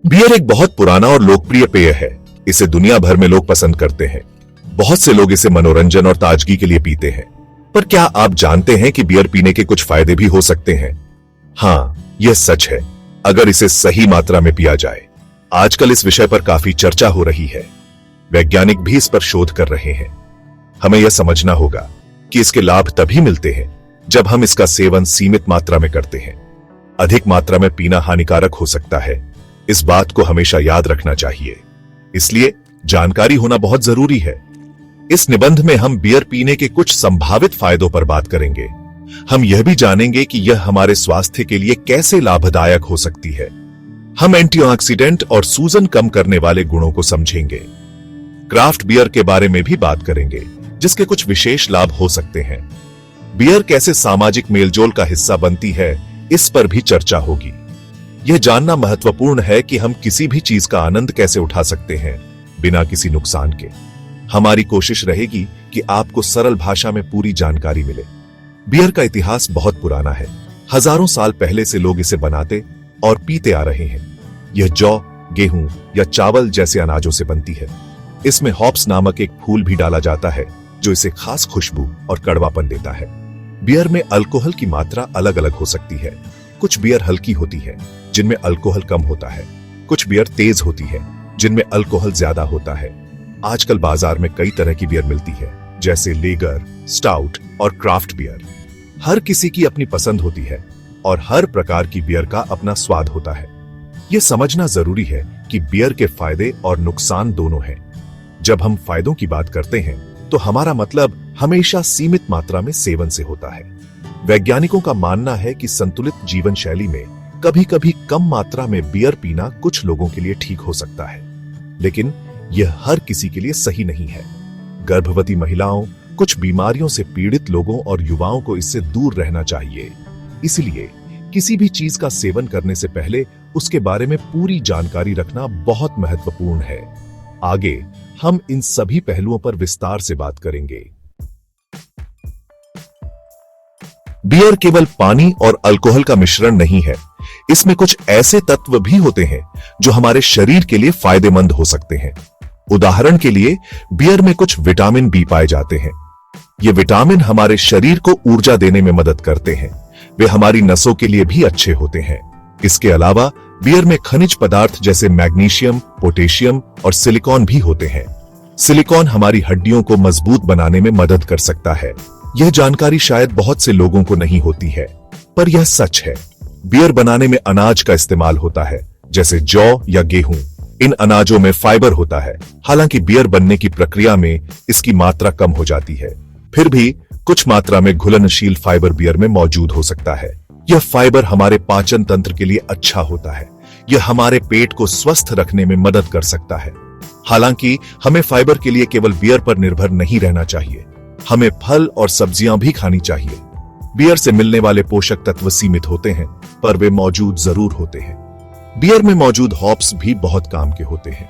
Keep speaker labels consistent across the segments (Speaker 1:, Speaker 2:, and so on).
Speaker 1: Beer एक बहुत पुराना और लोकप्रिय पेय है। इसे दुनिया भर में लोग पसंद करते हैं। बहुत से लोग इसे मनोरंजन और ताजगी के लिए पीते हैं। पर क्या आप जानते हैं कि बियर पीने के कुछ फायदे भी हो सकते हैं? हाँ, यह सच है, अगर इसे सही मात्रा में पिया जाए। आजकल इस विषय पर काफी चर्चा हो रही है। वैज्ञानिक भी इस पर शोध कर रहे हैं। हमें यह समझना होगा कि इसके लाभ तभी मिलते हैं जब हम इसका सेवन सीमित मात्रा में करते हैं। अधिक मात्रा में पीना हानिकारक हो सकता है, इस बात को हमेशा याद रखना चाहिए। इसलिए जानकारी होना बहुत जरूरी है। इस निबंध में हम बियर पीने के कुछ संभावित फायदों पर बात करेंगे। हम यह भी जानेंगे कि यह हमारे स्वास्थ्य के लिए कैसे लाभदायक हो सकती है। हम एंटीऑक्सीडेंट और सूजन कम करने वाले गुणों को समझेंगे। क्राफ्ट बियर के बारे में भी बात करेंगे, जिसके कुछ विशेष लाभ हो सकते हैं। बियर कैसे सामाजिक मेलजोल का हिस्सा बनती है, इस पर भी चर्चा होगी। यह जानना महत्वपूर्ण है कि हम किसी भी चीज का आनंद कैसे उठा सकते हैं बिना किसी नुकसान के। हमारी कोशिश रहेगी कि आपको सरल भाषा में पूरी जानकारी मिले। बियर का इतिहास बहुत पुराना है। हजारों साल पहले से लोग इसे बनाते और पीते आ रहे हैं। यह जौ, गेहूं या चावल जैसे अनाजों से बनती है। इसमें हॉप्स नामक एक फूल भी डाला जाता है, जो इसे खास खुशबू और कड़वापन देता है। बियर में अल्कोहल की मात्रा अलग अलग हो सकती है। कुछ बियर हल्की होती है, जिनमें अल्कोहल कम होता है। कुछ बियर तेज होती है, जिनमें अल्कोहल ज्यादा होता है। आजकल बाजार में कई तरह की बियर मिलती है, जैसे लेगर, स्टाउट और क्राफ्ट बियर। हर किसी की अपनी पसंद होती है और हर प्रकार की बियर का अपना स्वाद होता है। यह समझना जरूरी है कि बियर के फायदे और नुकसान दोनों हैं। जब हम फायदों की बात करते हैं, तो हमारा मतलब हमेशा सीमित मात्रा में सेवन से होता है। वैज्ञानिकों का मानना है कि संतुलित जीवन शैली में कभी कभी कम मात्रा में बियर पीना कुछ लोगों के लिए ठीक हो सकता है, लेकिन यह हर किसी के लिए सही नहीं है। गर्भवती महिलाओं, कुछ बीमारियों से पीड़ित लोगों और युवाओं को इससे दूर रहना चाहिए। इसलिए किसी भी चीज का सेवन करने से पहले उसके बारे में पूरी जानकारी रखना बहुत महत्वपूर्ण है। आगे हम इन सभी पहलुओं पर विस्तार से बात करेंगे। बियर केवल पानी और अल्कोहल का मिश्रण नहीं है। इसमें कुछ ऐसे तत्व भी होते हैं जो हमारे शरीर के लिए फायदेमंद हो सकते हैं। उदाहरण के लिए, बियर में कुछ विटामिन बी पाए जाते हैं। ये विटामिन हमारे शरीर को ऊर्जा देने में मदद करते हैं। वे हमारी नसों के लिए भी अच्छे होते हैं। इसके अलावा बियर में खनिज पदार्थ जैसे मैग्नीशियम, पोटेशियम और सिलिकॉन भी होते हैं। सिलिकॉन हमारी हड्डियों को मजबूत बनाने में मदद कर सकता है। यह जानकारी शायद बहुत से लोगों को नहीं होती है, पर यह सच है। बियर बनाने में अनाज का इस्तेमाल होता है, जैसे जौ या गेहूं। इन अनाजों में फाइबर होता है। हालांकि बियर बनने की प्रक्रिया में इसकी मात्रा कम हो जाती है, फिर भी कुछ मात्रा में घुलनशील फाइबर बियर में मौजूद हो सकता है। यह फाइबर हमारे पाचन तंत्र के लिए अच्छा होता है। यह हमारे पेट को स्वस्थ रखने में मदद कर सकता है। हालांकि हमें फाइबर के लिए केवल बियर पर निर्भर नहीं रहना चाहिए। हमें फल और सब्जियां भी खानी चाहिए। बियर से मिलने वाले पोषक तत्व सीमित होते हैं, पर वे मौजूद जरूर होते हैं। बियर में मौजूद हॉप्स भी बहुत काम के होते हैं।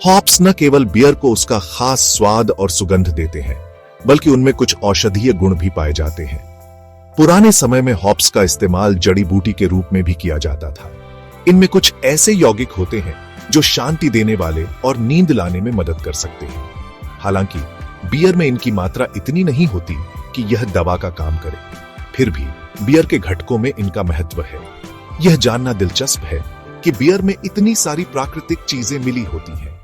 Speaker 1: हॉप्स न केवल बियर को उसका खास स्वाद और सुगंध देते हैं, बल्कि उनमें कुछ औषधीय गुण भी पाए जाते हैं। पुराने समय में हॉप्स का इस्तेमाल जड़ी बूटी के रूप में भी किया जाता था। इनमें कुछ ऐसे यौगिक होते हैं जो शांति देने वाले और नींद लाने में मदद कर सकते हैं। हालांकि बियर में इनकी मात्रा इतनी नहीं होती कि यह दवा का काम करे। फिर भी बियर के घटकों में इनका महत्व है। यह जानना दिलचस्प है कि बियर में इतनी सारी प्राकृतिक चीजें मिली होती हैं।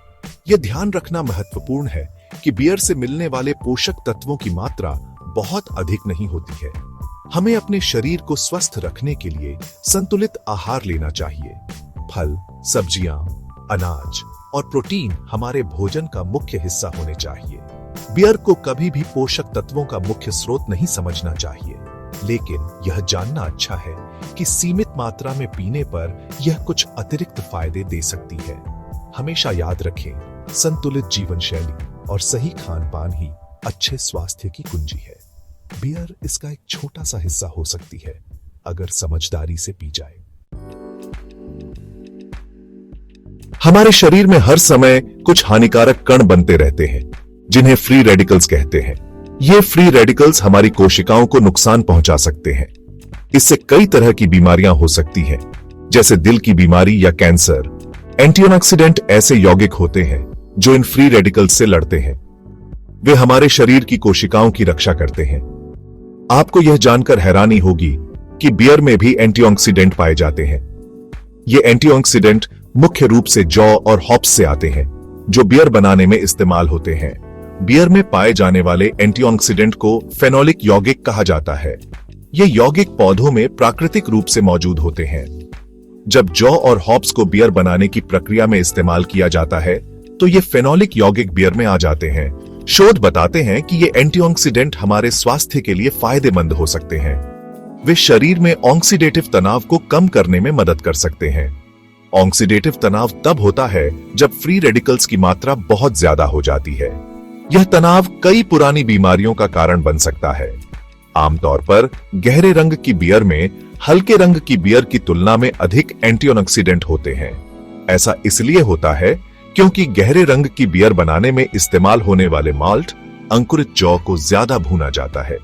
Speaker 1: यह ध्यान रखना महत्वपूर्ण है कि बियर से मिलने वाले पोषक तत्वों की मात्रा बहुत अधिक नहीं होती है। हमें अपने शरीर को स्वस्थ रखने के लिए संतुलित आहार लेना चाहिए। फल, सब्जियां, अनाज और प्रोटीन हमारे भोजन का मुख्य हिस्सा होने चाहिए। बियर को कभी भी पोषक तत्वों का मुख्य स्रोत नहीं समझना चाहिए, लेकिन यह जानना अच्छा है कि सीमित मात्रा में पीने पर यह कुछ अतिरिक्त फायदे दे सकती है। हमेशा याद रखें, संतुलित जीवन शैली और सही खान पान ही अच्छे स्वास्थ्य की कुंजी है। बियर इसका एक छोटा सा हिस्सा हो सकती है, अगर समझदारी से पी जाए। हमारे शरीर में हर समय कुछ हानिकारक कण बनते रहते हैं, जिन्हें फ्री रेडिकल्स कहते हैं। ये फ्री रेडिकल्स हमारी कोशिकाओं को नुकसान पहुंचा सकते हैं। इससे कई तरह की बीमारियां हो सकती हैं, जैसे दिल की बीमारी या कैंसर, एंटीऑक्सीडेंट ऐसे यौगिक होते हैं जो इन फ्री रेडिकल्स से लड़ते हैं। वे हमारे शरीर की कोशिकाओं की रक्षा करते हैं। आपको यह जानकर हैरानी होगी कि बियर में भी एंटीऑक्सीडेंट पाए जाते हैं। ये एंटीऑक्सीडेंट मुख्य रूप से जौ और हॉप्स से आते हैं, जो बियर बनाने में इस्तेमाल होते हैं। बियर में पाए जाने वाले एंटीऑक्सीडेंट को फेनोलिक यौगिक कहा जाता है। ये यौगिक पौधों में प्राकृतिक रूप से मौजूद होते हैं। जब जौ और हॉप्स को बियर बनाने की प्रक्रिया में इस्तेमाल किया जाता है तो ये फेनोलिक यौगिक बियर में आ जाते हैं। शोध बताते हैं कि ये एंटीऑक्सीडेंट हमारे स्वास्थ्य के लिए फायदेमंद हो सकते हैं। वे शरीर में ऑक्सीडेटिव तनाव को कम करने में मदद कर सकते हैं। ऑक्सीडेटिव तनाव तब होता है जब फ्री रेडिकल्स की मात्रा बहुत ज्यादा हो जाती है। यह तनाव कई पुरानी बीमारियों का कारण बन सकता है। आमतौर पर गहरे रंग की बियर में हल्के रंग की बियर की तुलना में अधिक एंटीऑक्सीडेंट होते हैं। ऐसा इसलिए होता है क्योंकि गहरे रंग की बियर बनाने में इस्तेमाल होने वाले माल्ट, अंकुरित जौ को ज्यादा भूना जाता है।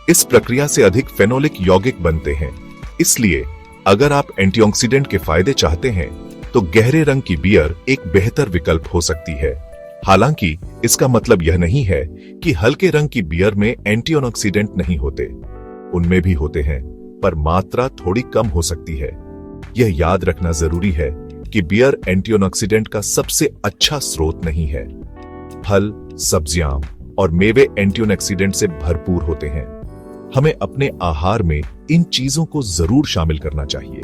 Speaker 1: इस प्रक्रिया से अधिक फेनोलिक यौगिक बनते हैं। इसलिए अगर आप एंटीऑक्सीडेंट के फायदे चाहते हैं तो गहरे रंग की बियर एक बेहतर विकल्प हो सकती है। हालांकि इसका मतलब यह नहीं है कि हल्के रंग की बियर में एंटीऑक्सीडेंट नहीं होते। उनमें भी होते हैं, पर मात्रा थोड़ी कम हो सकती है। यह याद रखना जरूरी है कि बियर एंटीऑक्सीडेंट का सबसे अच्छा स्रोत नहीं है। फल, सब्जियां और मेवे एंटीऑक्सीडेंट से भरपूर होते हैं। हमें अपने आहार में इन चीजों को जरूर शामिल करना चाहिए।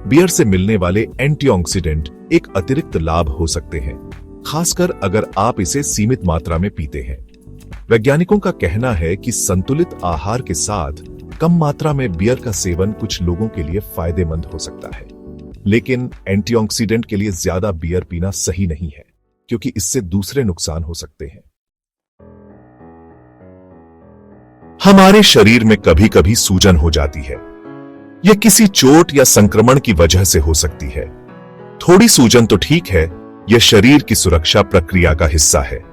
Speaker 1: बियर से मिलने वाले एंटीऑक्सीडेंट एक अतिरिक्त लाभ हो सकते हैं, खासकर अगर आप इसे सीमित मात्रा में पीते हैं। वैज्ञानिकों का कहना है कि संतुलित आहार के साथ कम मात्रा में बियर का सेवन कुछ लोगों के लिए फायदेमंद हो सकता है, लेकिन एंटीऑक्सीडेंट के लिए ज्यादा बियर पीना सही नहीं है, क्योंकि इससे दूसरे नुकसान हो सकते हैं। हमारे शरीर में कभी कभी सूजन हो जाती है। यह किसी चोट या संक्रमण की वजह से हो सकती है। थोड़ी सूजन तो ठीक है, यह शरीर की सुरक्षा प्रक्रिया का हिस्सा है,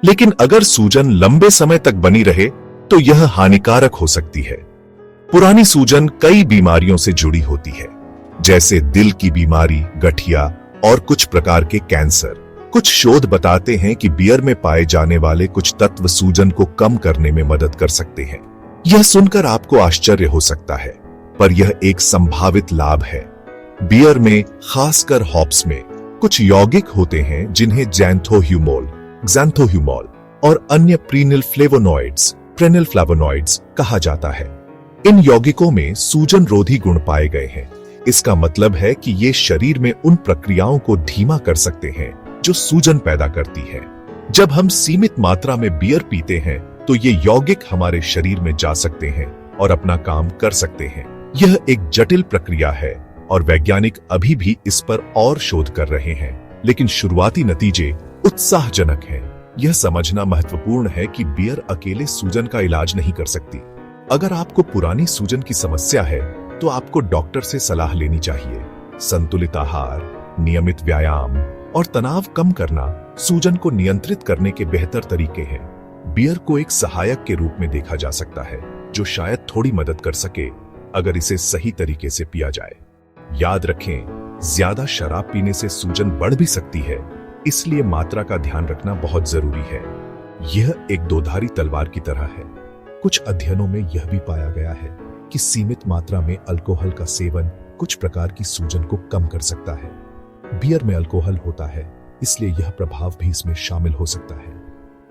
Speaker 1: लेकिन अगर सूजन लंबे समय तक बनी रहे तो यह हानिकारक हो सकती है। पुरानी सूजन कई बीमारियों से जुड़ी होती है, जैसे दिल की बीमारी, गठिया और कुछ प्रकार के कैंसर। कुछ शोध बताते हैं कि बियर में पाए जाने वाले कुछ तत्व सूजन को कम करने में मदद कर सकते हैं। यह सुनकर आपको आश्चर्य हो सकता है, पर यह एक संभावित लाभ है। बियर में, खासकर हॉप्स में, कुछ यौगिक होते हैं जिन्हें ज़ैंथोह्यूमोल और अन्य प्रीनिल फ्लेवोनॉइड्स कहा जाता है। इन यौगिकों में सूजन रोधी गुण पाए गए हैं। इसका मतलब है कि ये शरीर में उन प्रक्रियाओं को धीमा कर सकते हैं जो सूजन पैदा करती है। जब हम सीमित मात्रा में बियर पीते हैं तो ये यौगिक हमारे शरीर में जा सकते हैं और अपना काम कर सकते हैं। यह एक जटिल प्रक्रिया है और वैज्ञानिक अभी भी इस पर और शोध कर रहे हैं, लेकिन शुरुआती नतीजे उत्साहजनक हैं। यह समझना महत्वपूर्ण है कि बियर अकेले सूजन का इलाज नहीं कर सकती। अगर आपको पुरानी सूजन की समस्या है तो आपको डॉक्टर से सलाह लेनी चाहिए। संतुलित आहार, नियमित व्यायाम और तनाव कम करना सूजन को नियंत्रित करने के बेहतर तरीके हैं। बियर को एक सहायक के रूप में देखा जा सकता है, जो शायद थोड़ी मदद कर सके अगर इसे सही तरीके से पिया जाए। याद रखें, ज्यादा शराब पीने से सूजन बढ़ भी सकती है, इसलिए मात्रा का ध्यान रखना बहुत जरूरी है। यह एक दोधारी तलवार की तरह है। कुछ अध्ययनों में यह भी पाया गया है कि सीमित मात्रा में अल्कोहल का सेवन कुछ प्रकार की सूजन को कम कर सकता है। बियर में अल्कोहल होता है, इसलिए यह प्रभाव भी इसमें शामिल हो सकता है।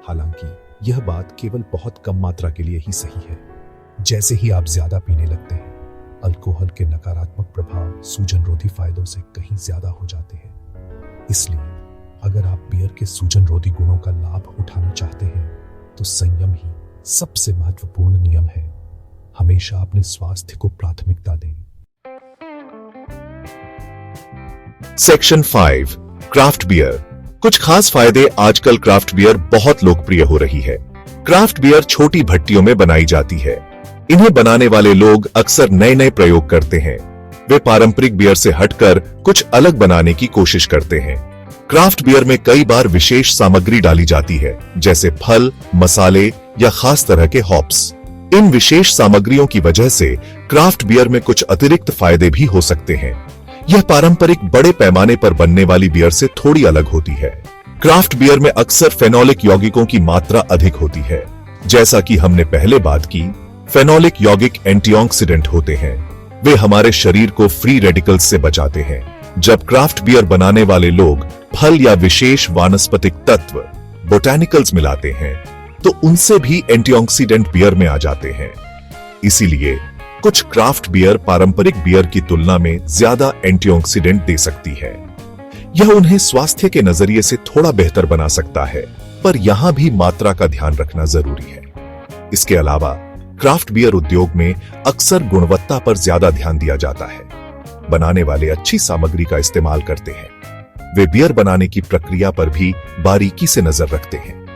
Speaker 1: हालांकि यह बात केवल बहुत कम मात्रा के लिए ही सही है। जैसे ही आप ज्यादा पीने लगते हैं, अल्कोहल के नकारात्मक प्रभाव सूजन रोधी फायदों से कहीं ज्यादा हो जाते हैं। इसलिए अगर आप बियर के सूजन रोधी गुणों का लाभ उठाना चाहते हैं तो संयम ही सबसे महत्वपूर्ण नियम है। हमेशा अपने स्वास्थ्य को प्राथमिकता दें। Section 5, craft beer. कुछ खास फायदे। आजकल क्राफ्ट बियर बहुत लोकप्रिय हो रही है। क्राफ्ट बियर छोटी भट्टियों में बनाई जाती है। इन्हें बनाने वाले लोग अक्सर नए प्रयोग करते हैं। वे पारंपरिक बियर से हटकर कुछ अलग बनाने की कोशिश करते हैं। क्राफ्ट बियर में कई बार विशेष सामग्री डाली जाती है, जैसे फल, मसाले या खास तरह के हॉप्स। इन विशेष सामग्रियों की वजह से क्राफ्ट बियर में कुछ अतिरिक्त फायदे भी हो सकते हैं। यह पारंपरिक बड़े पैमाने पर बनने वाली बियर से थोड़ी अलग होती है। क्राफ्ट बियर में अक्सर फेनोलिक यौगिकों की मात्रा अधिक होती है। जैसा कि हमने पहले बात की, फेनोलिक यौगिक एंटीऑक्सीडेंट होते हैं। वे हमारे शरीर को फ्री रेडिकल्स से बचाते हैं। जब क्राफ्ट बियर बनाने वाले लोग फल या विशेष वानस्पतिक तत्व बोटैनिकल्स मिलाते हैं, तो उनसे भी एंटीऑक्सीडेंट बियर में आ जाते हैं। इसीलिए कुछ क्राफ्ट बियर पारंपरिक बियर की तुलना में ज्यादा एंटीऑक्सीडेंट दे सकती है। यह उन्हें स्वास्थ्य के नजरिए से थोड़ा बेहतर बना सकता है, पर यहां भी मात्रा का ध्यान रखना जरूरी है। इसके अलावा क्राफ्ट बियर उद्योग में अक्सर गुणवत्ता पर ज्यादा ध्यान दिया जाता है। बनाने वाले अच्छी सामग्री का इस्तेमाल करते हैं। वे बियर बनाने की प्रक्रिया पर भी बारीकी से नजर रखते हैं।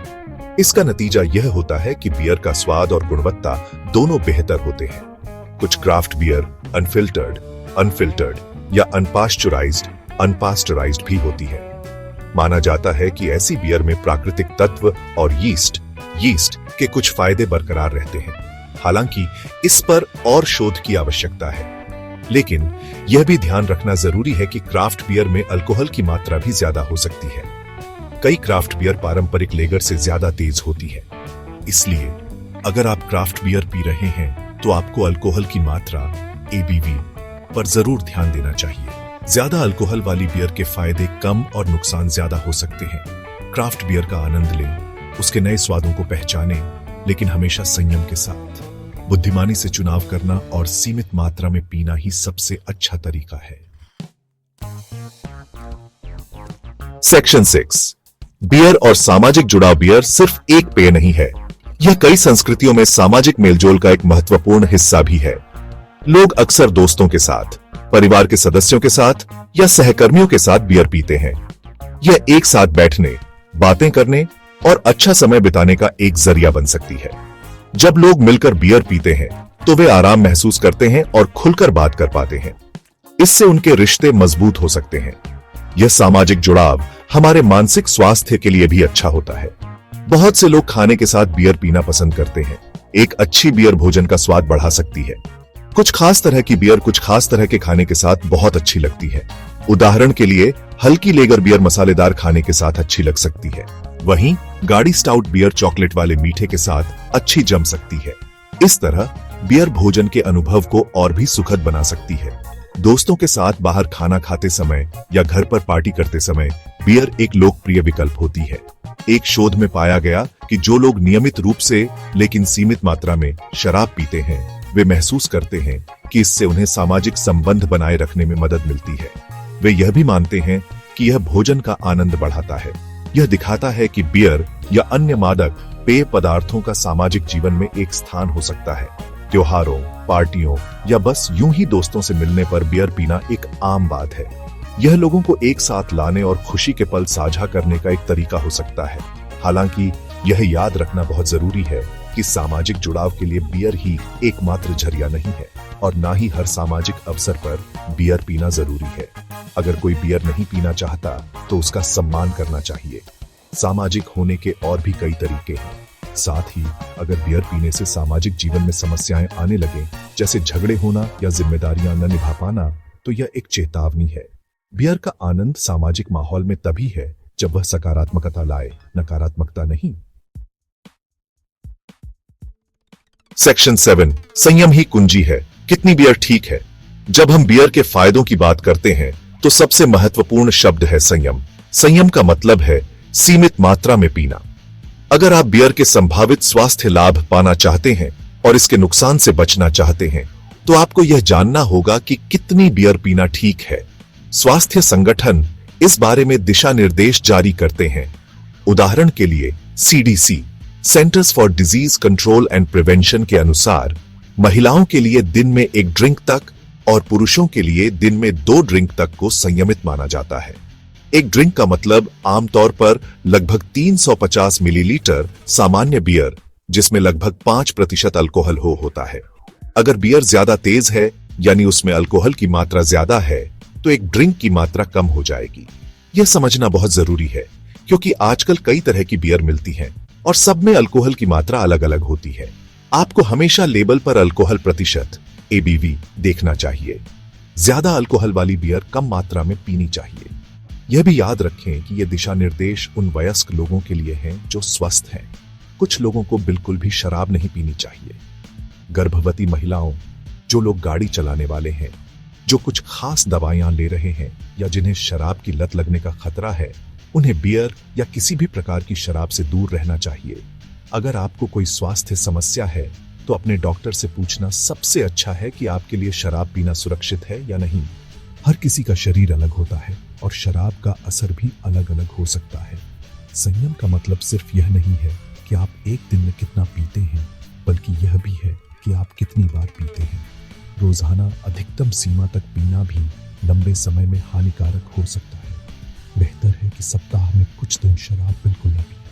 Speaker 1: इसका नतीजा यह होता है कि बियर का स्वाद और गुणवत्ता दोनों बेहतर होते हैं। कुछ क्राफ्ट बियर अनफिल्टर्ड या अनपास्चराइज्ड भी होती है। माना जाता है कि ऐसी बियर में प्राकृतिक तत्व और यीस्ट के कुछ फायदे बरकरार रहते हैं। हालांकि इस पर और शोध की आवश्यकता है। लेकिन यह भी ध्यान रखना जरूरी है कि क्राफ्ट बियर में अल्कोहल की मात्रा भी ज्यादा हो सकती है। कई क्राफ्ट बियर पारंपरिक लेगर से ज्यादा तेज होती है। इसलिए अगर आप क्राफ्ट बियर पी रहे हैं तो आपको अल्कोहल की मात्रा ABV पर जरूर ध्यान देना चाहिए। ज्यादा अल्कोहल वाली बियर के फायदे कम और नुकसान ज्यादा हो सकते हैं। क्राफ्ट बियर का आनंद लें, उसके नए स्वादों को पहचानें, लेकिन हमेशा संयम के साथ। बुद्धिमानी से चुनाव करना और सीमित मात्रा में पीना ही सबसे अच्छा तरीका है। सेक्शन 6, बियर और सामाजिक जुड़ाव। बियर सिर्फ एक पेय नहीं है, यह कई संस्कृतियों में सामाजिक मेलजोल का एक महत्वपूर्ण हिस्सा भी है। लोग अक्सर दोस्तों के साथ, परिवार के सदस्यों के साथ या सहकर्मियों के साथ बियर पीते हैं। यह एक साथ बैठने, बातें करने और अच्छा समय बिताने का एक जरिया बन सकती है। जब लोग मिलकर बियर पीते हैं तो वे आराम महसूस करते हैं और खुलकर बात कर पाते हैं। इससे उनके रिश्ते मजबूत हो सकते हैं। यह सामाजिक जुड़ाव हमारे मानसिक स्वास्थ्य के लिए भी अच्छा होता है। बहुत से लोग खाने के साथ बियर पीना पसंद करते हैं। एक अच्छी बियर भोजन का स्वाद बढ़ा सकती है। कुछ खास तरह की बियर कुछ खास तरह के खाने के साथ बहुत अच्छी लगती है। उदाहरण के लिए हल्की लेगर बियर मसालेदार खाने के साथ अच्छी लग सकती है। वहीं गाढ़ी स्टाउट बियर चॉकलेट वाले मीठे के साथ अच्छी जम सकती है। इस तरह बियर भोजन के अनुभव को और भी सुखद बना सकती है। दोस्तों के साथ बाहर खाना खाते समय या घर पर पार्टी करते समय बियर एक लोकप्रिय विकल्प होती है। एक शोध में पाया गया कि जो लोग नियमित रूप से लेकिन सीमित मात्रा में शराब पीते हैं, वे महसूस करते हैं कि इससे उन्हें सामाजिक संबंध बनाए रखने में मदद मिलती है। वे यह भी मानते हैं कि यह भोजन का आनंद बढ़ाता है। यह दिखाता है कि बियर या अन्य मादक पेय पदार्थों का सामाजिक जीवन में एक स्थान हो सकता है। त्योहारों, पार्टियों या बस यूं ही दोस्तों से मिलने पर बियर पीना एक आम बात है। यह लोगों को एक साथ लाने और खुशी के पल साझा करने का एक तरीका हो सकता है। हालांकि यह याद रखना बहुत जरूरी है कि सामाजिक जुड़ाव के लिए बियर ही एकमात्र जरिया नहीं है और ना ही हर सामाजिक अवसर पर बियर पीना जरूरी है। अगर कोई बियर नहीं पीना चाहता तो उसका सम्मान करना चाहिए। सामाजिक होने के और भी कई तरीके हैं। साथ ही अगर बियर पीने से सामाजिक जीवन में समस्याएं आने लगे, जैसे झगड़े होना या जिम्मेदारियां न निभा पाना, तो यह एक चेतावनी है। बियर का आनंद सामाजिक माहौल में तभी है जब वह सकारात्मकता लाए, नकारात्मकता नहीं। सेक्शन 7, संयम ही कुंजी है। कितनी बियर ठीक है? जब हम बियर के फायदों की बात करते हैं तो सबसे महत्वपूर्ण शब्द है संयम। संयम का मतलब है सीमित मात्रा में पीना। अगर आप बियर के संभावित स्वास्थ्य लाभ पाना चाहते हैं और इसके नुकसान से बचना चाहते हैं, तो आपको यह जानना होगा कि कितनी बियर पीना ठीक है। स्वास्थ्य संगठन इस बारे में दिशा निर्देश जारी करते हैं। उदाहरण के लिए CDC, centres for disease control and prevention के अनुसार महिलाओं के लिए दिन में 1 ड्रिंक तक और पुरुषों के लिए दिन में 2 ड्रिंक तक को संयमित माना जाता है। 1 ड्रिंक का मतलब आमतौर पर लगभग 350 मिलीलीटर सामान्य बियर, जिसमें लगभग 5% अल्कोहल होता है। अगर बियर ज्यादा तेज है, यानी उसमें अल्कोहल की मात्रा ज्यादा है, तो 1 ड्रिंक की मात्रा कम हो जाएगी। यह समझना बहुत जरूरी है, क्योंकि आजकल कई तरह की बियर मिलती हैं और सब में अल्कोहल की मात्रा अलग अलग होती है। आपको हमेशा लेबल पर अल्कोहल प्रतिशत ABV देखना चाहिए। ज्यादा अल्कोहल वाली बियर कम मात्रा में पीनी चाहिए। यह भी याद रखें कि ये दिशा निर्देश उन वयस्क लोगों के लिए हैं जो स्वस्थ हैं। कुछ लोगों को बिल्कुल भी शराब नहीं पीनी चाहिए। गर्भवती महिलाओं, जो लोग गाड़ी चलाने वाले हैं, जो कुछ खास दवाइयां ले रहे हैं या जिन्हें शराब की लत लगने का खतरा है, उन्हें बियर या किसी भी प्रकार की शराब से दूर रहना चाहिए। अगर आपको कोई स्वास्थ्य समस्या है तो अपने डॉक्टर से पूछना सबसे अच्छा है कि आपके लिए शराब पीना सुरक्षित है या नहीं। हर किसी का शरीर अलग होता है और शराब का असर भी अलग अलग हो सकता है। संयम का मतलब सिर्फ यह नहीं है कि आप एक दिन में कितना पीते हैं, बल्कि यह भी है कि आप कितनी बार पीते हैं। रोजाना अधिकतम सीमा तक पीना भी लंबे समय में हानिकारक हो सकता है। बेहतर है कि सप्ताह में कुछ दिन शराब बिल्कुल न पिए।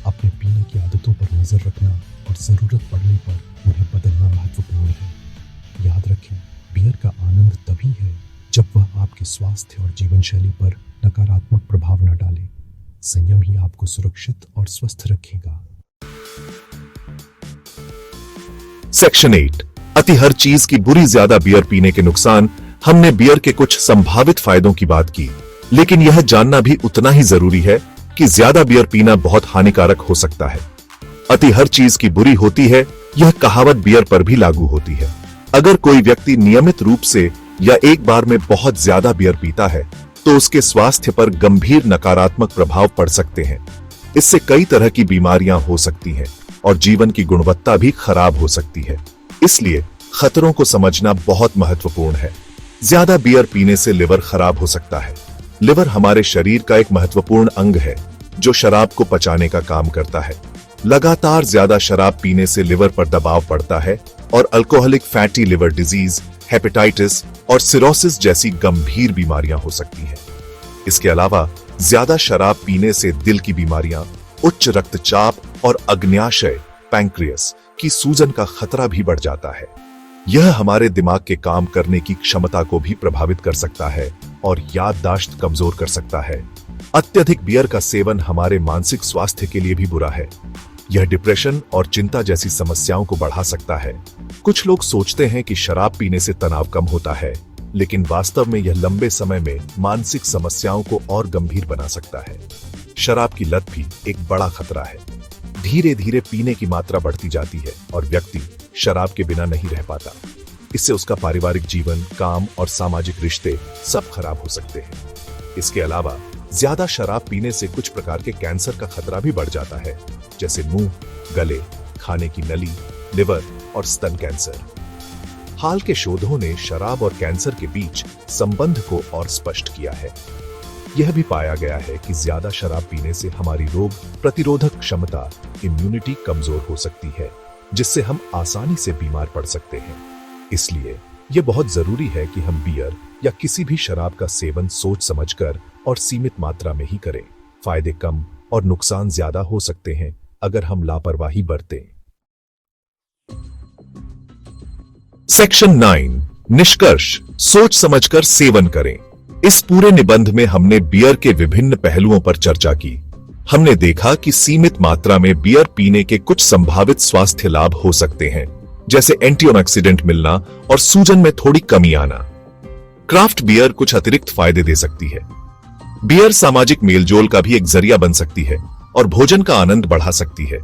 Speaker 1: अपने पीने की आदतों पर नजर रखना और जरूरत पड़ने पर उन्हें बदलना महत्वपूर्ण है। याद रखें, बियर का आनंद तभी है जब वह आपके स्वास्थ्य और जीवन शैली पर नकारात्मक प्रभाव न डाले। संयम ही आपको सुरक्षित और स्वस्थ रखेगा।
Speaker 2: सेक्शन 8, अति हर चीज की बुरी। ज्यादा बियर पीने के नुकसान। हमने बियर के कुछ संभावित फायदों की बात की, लेकिन यह जानना भी उतना ही जरूरी है कि ज्यादा बियर पीना बहुत हानिकारक हो सकता है। अति हर चीज की बुरी होती है, यह कहावत बियर पर भी लागू होती है। अगर कोई व्यक्ति नियमित रूप से या एक बार में बहुत ज्यादा बियर पीता है तो उसके स्वास्थ्य पर गंभीर नकारात्मक प्रभाव पड़ सकते हैं। इससे कई तरह की बीमारियां हो सकती हैं और जीवन की गुणवत्ता भी खराब हो सकती है। इसलिए खतरों को समझना बहुत महत्वपूर्ण है। ज्यादा बियर पीने से लिवर खराब हो सकता है। लिवर हमारे शरीर का एक महत्वपूर्ण अंग है जो शराब को पचाने का काम करता है। लगातार ज्यादा शराब पीने से लिवर पर दबाव पड़ता है और alcoholic fatty liver disease, hepatitis और सिरोसिस जैसी गंभीर बीमारियां हो सकती हैं। इसके अलावा ज्यादा शराब पीने से दिल की बीमारियां, उच्च रक्तचाप और अग्न्याशय, पैंक्रियास की सूजन का खतरा भी बढ़ जाता है। यह हमारे दिमाग के काम करने की क्षमता को भी प्रभावित कर सकता है और याददाश्त कमजोर कर सकता है। अत्यधिक बियर का सेवन हमारे मानसिक स्वास्थ्य के लिए भी बुरा है। यह डिप्रेशन और चिंता जैसी समस्याओं को बढ़ा सकता है। कुछ लोग सोचते हैं कि शराब पीने से तनाव कम होता है, लेकिन वास्तव में यह लंबे समय में मानसिक समस्याओं को और गंभीर बना सकता है। शराब की लत भी एक बड़ा खतरा है। धीरे धीरे पीने की मात्रा बढ़ती जाती है और व्यक्ति शराब के बिना नहीं रह पाता। इससे उसका पारिवारिक जीवन, काम और सामाजिक रिश्ते सब खराब हो सकते हैं। इसके अलावा ज्यादा शराब पीने से कुछ प्रकार के कैंसर का खतरा भी बढ़ जाता है, जैसे मुंह, गले, खाने की नली, लिवर और स्तन कैंसर। हाल के शोधों ने शराब और कैंसर के बीच संबंध को और स्पष्ट किया है। यह भी पाया गया है कि ज्यादा शराब पीने से हमारी रोग प्रतिरोधक क्षमता, इम्यूनिटी कमजोर हो सकती है, जिससे हम आसानी से बीमार पड़ सकते हैं। इसलिए यह बहुत जरूरी है कि हम बियर या किसी भी शराब का सेवन सोच समझकर और सीमित मात्रा में ही करें। फायदे कम और नुकसान ज्यादा हो सकते हैं अगर हम लापरवाही बरतें। सेक्शन 9, निष्कर्ष। सोच समझकर सेवन करें। इस पूरे निबंध में हमने बियर के विभिन्न पहलुओं पर चर्चा की। हमने देखा कि सीमित मात्रा में बियर पीने के कुछ संभावित स्वास्थ्य लाभ हो सकते हैं, जैसे एंटीऑक्सीडेंट मिलना और सूजन में थोड़ी कमी आना। क्राफ्ट बियर कुछ अतिरिक्त फायदे दे सकती है। बियर सामाजिक मेलजोल का भी एक जरिया बन सकती है और भोजन का आनंद बढ़ा सकती है।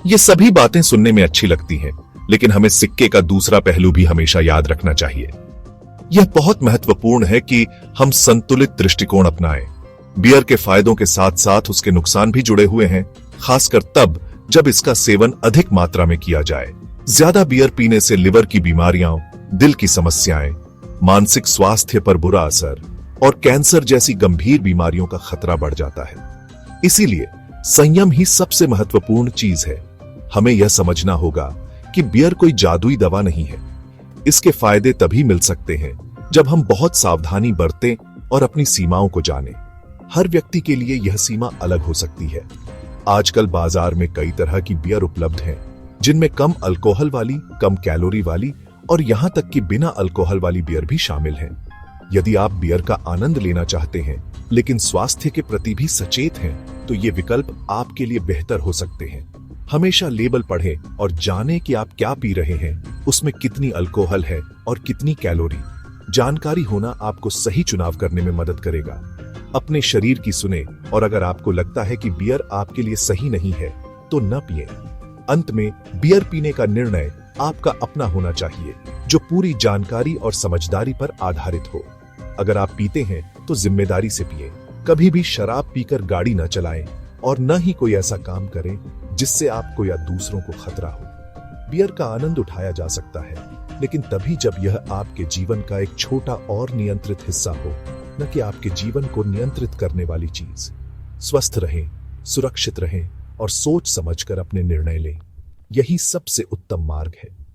Speaker 2: ये सभी बातें सुनने में अच्छी लगती हैं, लेकिन हमें सिक्के का दूसरा पहलू भी हमेशा याद रखना चाहिए। यह बहुत महत्वपूर्ण है कि हम संतुलित दृष्टिकोण अपनाएं। बियर के फायदों के साथ साथ उसके नुकसान भी जुड़े हुए हैं, खासकर तब जब इसका सेवन अधिक मात्रा में किया जाए। ज्यादा बियर पीने से लिवर की बीमारियां, दिल की समस्याएं, मानसिक स्वास्थ्य पर बुरा असर और कैंसर जैसी गंभीर बीमारियों का खतरा बढ़ जाता है। इसीलिए संयम ही सबसे महत्वपूर्ण चीज है। हमें यह समझना होगा कि बियर कोई जादुई दवा नहीं है। इसके फायदे तभी मिल सकते हैं जब हम बहुत सावधानी बरतें और अपनी सीमाओं को जानें। हर व्यक्ति के लिए यह सीमा अलग हो सकती है। आजकल बाजार में कई तरह की बियर उपलब्ध हैं, जिनमें कम अल्कोहल वाली, कम कैलोरी वाली और यहां तक कि बिना अल्कोहल वाली बियर भी शामिल हैं। यदि आप बियर का आनंद लेना चाहते हैं लेकिन स्वास्थ्य के प्रति भी सचेत हैं, तो ये विकल्प आपके लिए बेहतर हो सकते हैं। हमेशा लेबल पढ़ें और जानें कि आप क्या पी रहे हैं, उसमें कितनी अल्कोहल है और कितनी कैलोरी। जानकारी होना आपको सही चुनाव करने में मदद करेगा। अपने शरीर की सुने और अगर आपको लगता है कि बियर आपके लिए सही नहीं है तो न पिए। अंत में बियर पीने का निर्णय आपका अपना होना चाहिए, जो पूरी जानकारी और समझदारी पर आधारित हो। अगर आप पीते हैं तो जिम्मेदारी से पिए। कभी भी शराब पीकर गाड़ी न चलाएं और न ही कोई ऐसा काम करें जिससे आपको या दूसरों को खतरा हो। बियर का आनंद उठाया जा सकता है, लेकिन तभी जब यह आपके जीवन का एक छोटा और नियंत्रित हिस्सा हो, न कि आपके जीवन को नियंत्रित करने वाली चीज। स्वस्थ रहें, सुरक्षित रहें और सोच समझकर अपने निर्णय लें। यही सबसे उत्तम मार्ग है।